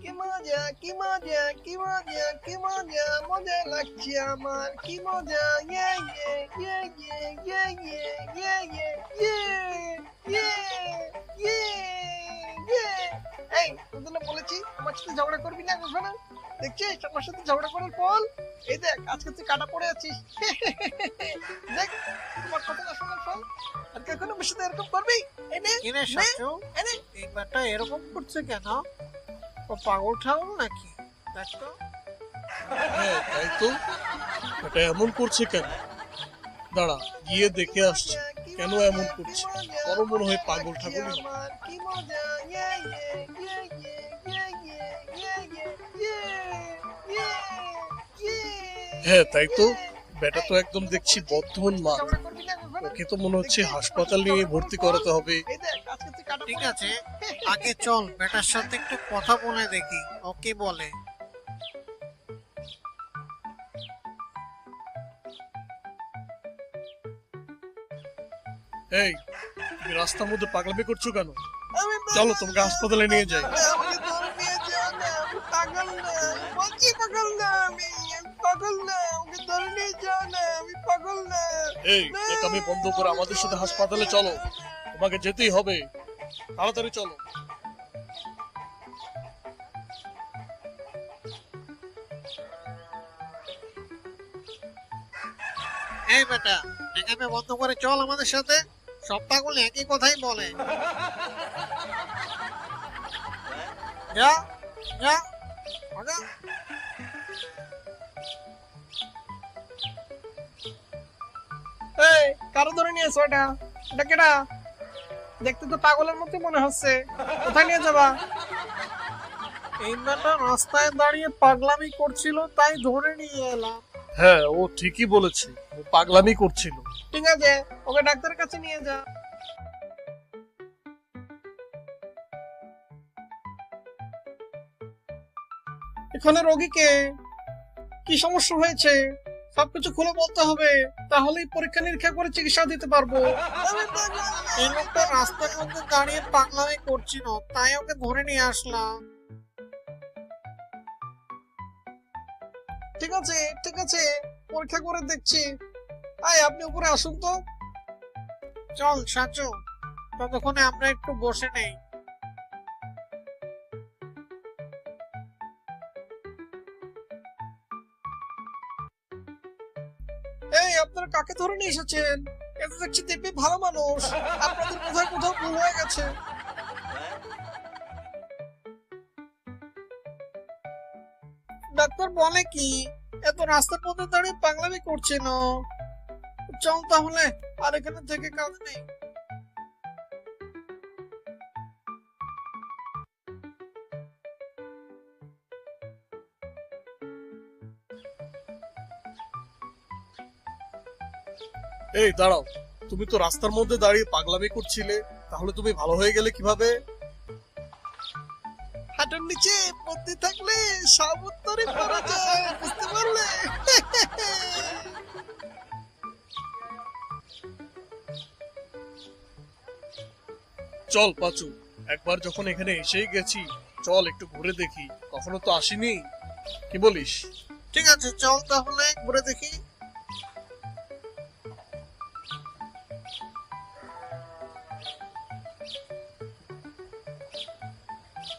কি মজা কি মজা কি মজা কি মজা মজা লাগছে আমার কি মজা ইয়ে ইয়ে ইয়ে ইয়ে ইয়ে ইয়ে ইয়ে ইয়ে ইয়ে ইয়ে এই তোদের না বলেছি আমার সাথে ঝগড়া করবি না কখনো দেখছিস আমার সাথে ঝগড়া করার ফল এই দেখ আজকে তুই কাটা পড়ে আছিস দেখ তোমার কথা শোনার ফল আর কখনো আমার সাথে এরকম করবি এনে কিরে সাচু, এনে এই ব্যাটা এরকম করছে কেন? ও পাগল ঠাগল নাকি? দেখ তো। হ্যাঁ তাই তো, এটা এমন করছে কেন? দাঁড়া গিয়ে দেখে আসছি কেন এমন করছে। বড় মনে হয় পাগল ঠাকুরই হবে। কি মজা ইয়ে ইয়ে ইয়ে ইয়ে ইয়ে ইয়ে ইয়ে ইয়ে ইয়ে ইয়ে হ্যাঁ তাই তো, বেটা তো একদম দেখছি বর্ধমান মা। ওকে তো মনে হচ্ছে হাসপাতাল নিয়ে ভর্তি করাতে হবে। এই দেখ আজকে তুই কাটা ঠিক আছে, আগে চল বেটার সাথে একটু কথা বলে দেখি ও কি বলে। এই তুমি রাস্তার মধ্যে পাগলামি করছো কেন? আমি চলো তোমাকে হাসপাতালে নিয়ে যাই। আমাকে ধরে নিয়ে যাও না আমি পাগল না বলছি পাগল না আমি পাগল না আমাকে ধরে নিয়ে যাও না আমি পাগল না এই আমি বন্ধ করে আমাদের সাথে হাসপাতালে চলো, তোমাকে যেতেই হবে, তাড়াতাড়ি চলো। এই বেটা, এখানে বন্ধ করে চল আমাদের সাথে। সব পাগল একই কথাই বলে। যা যা আগা। এই কারো ধরে নিয়ে এসো এটা এটা কেডা দেখতে তো পাগলের মতো মনে হচ্ছে কোথায় নিয়ে যাবা এই বেটা রাস্তায় দাঁড়িয়ে পাগলামি করছিল তাই ধরে নিয়ে এলাম। হ্যাঁ ও ঠিকই বলেছে, ও পাগলামি করছিল। ঠিক আছে ওকে ডাক্তারের কাছে নিয়ে যা এখানে রোগীকে কি সমস্যা হয়েছে সবকিছু খুলে বলতে হবে তাহলেই পরীক্ষা নিরীক্ষা করে চিকিৎসা দিতে পারবো এই লোকটা রাস্তার মধ্যে দাঁড়িয়ে পাগলামি করছিল তাই ওকে ধরে নিয়ে আসলাম। ঠিক আছে পরীক্ষা করে দেখছি আপনি উপরে আসুন তো চল সাচু, ততক্ষণে আমরা একটু বসে নেই। এই আপনারা কাকে ধরে নিয়ে এসেছেন এটা দেখছি দেখবি ভালো মানুষ আপনাদের কোথায় কোথাও ভুল হয়ে গেছে ডাক্তার বলে কি এত রাস্তার মধ্যে দাঁড়িয়ে পাগলামি করছে না। চল তাহলে, আর এখানে থেকে কাজ নেই। এই দাঁড়াও, তুমি তো রাস্তার মধ্যে দাঁড়িয়ে পাগলামি করছিলে, তাহলে তুমি ভালো হয়ে গেলে কিভাবে? হাঁটুর নিচে বুদ্ধি থাকলে সব উত্তরই পারা যায় বুঝতে পারলে চল পাচু, একবার যখন এখানে এসেই গেছি চল একটু ঘুরে দেখি, কখনো তো আসিনি, কি বলিস? ঠিক আছে চল তাহলে ঘুরে দেখি।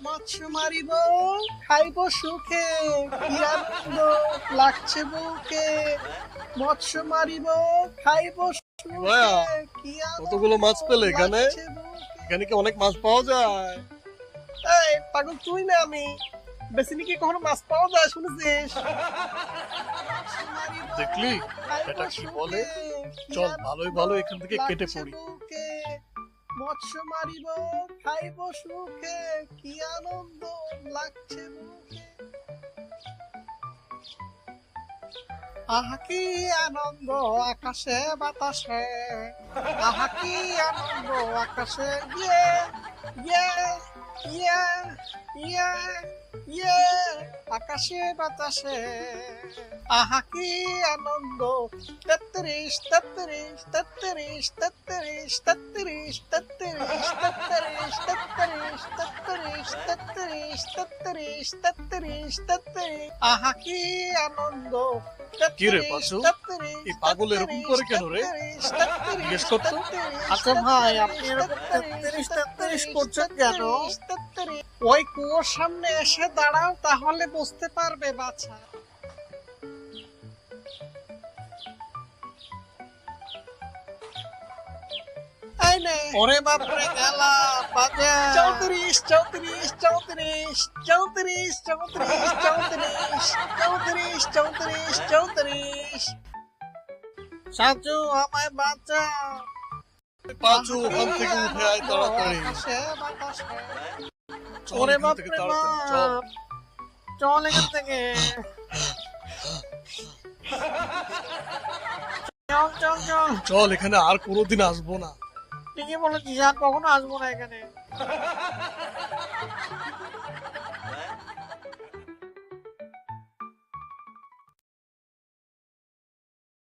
মাছ মারিব খাইব সুখে কি আনন্দ লাগছে বুকে মৎস্য মারিব খাইব ভাইয়া, সুখে কি আনন্দ কতগুলো মাছ পেলে এখানে? লাগছে বুকে। এখানে কি অনেক মাছ পাওয়া যায়? এই পাগল তুই না আমি বেসিনে কি কখনো মাছ পাওয়া যায় শুনেছিস দেখলি এটা কি বলে? চল ভালোই ভালো এখান থেকে কেটে পড়ি। মৎস্য মারিব খাইব সুখে কি আনন্দ লাগছে বুকে আহা কি আনন্দ আকাশে বাতাসে, আহা কি আনন্দ আকাশে, ইয়ে ইয়ে ইয়ে ইয়ে ইয়ে, আকাশে বাতাসে আহা কি আনন্দ। 33 33 33 33 33 33 33 33 33 33 33 33, আহা কি আনন্দ। কি রে পাঁচু, এই পাগল এরকম করে কেন রে? জিজ্ঞেস করতো। আচ্ছা ভাই, আপনি এরকম 33 33 করছেন কেন? ওই কুয়োর সামনে এসে দাঁড়াও, তাহলে বুঝতে পারবে বাছা। এই নে। ওরে বাপরে গেলা বাজা। 34 34 34 34 34 34 34 34। সাজু আমায় বাঁচা। পাঁচু ওখান থেকে উঠে আয় তাড়াতাড়ি। আকাশে বাতাসে। চল ওরে এখান থেকে বাপরে তাড়াতাড়ি চল। বাপ, চল এখান থেকে। চল চল চল। চল, এখানে আর কোনোদিন আসবো না। ঠিকই বলেছিস, আর কখনো আসবো না এখানে।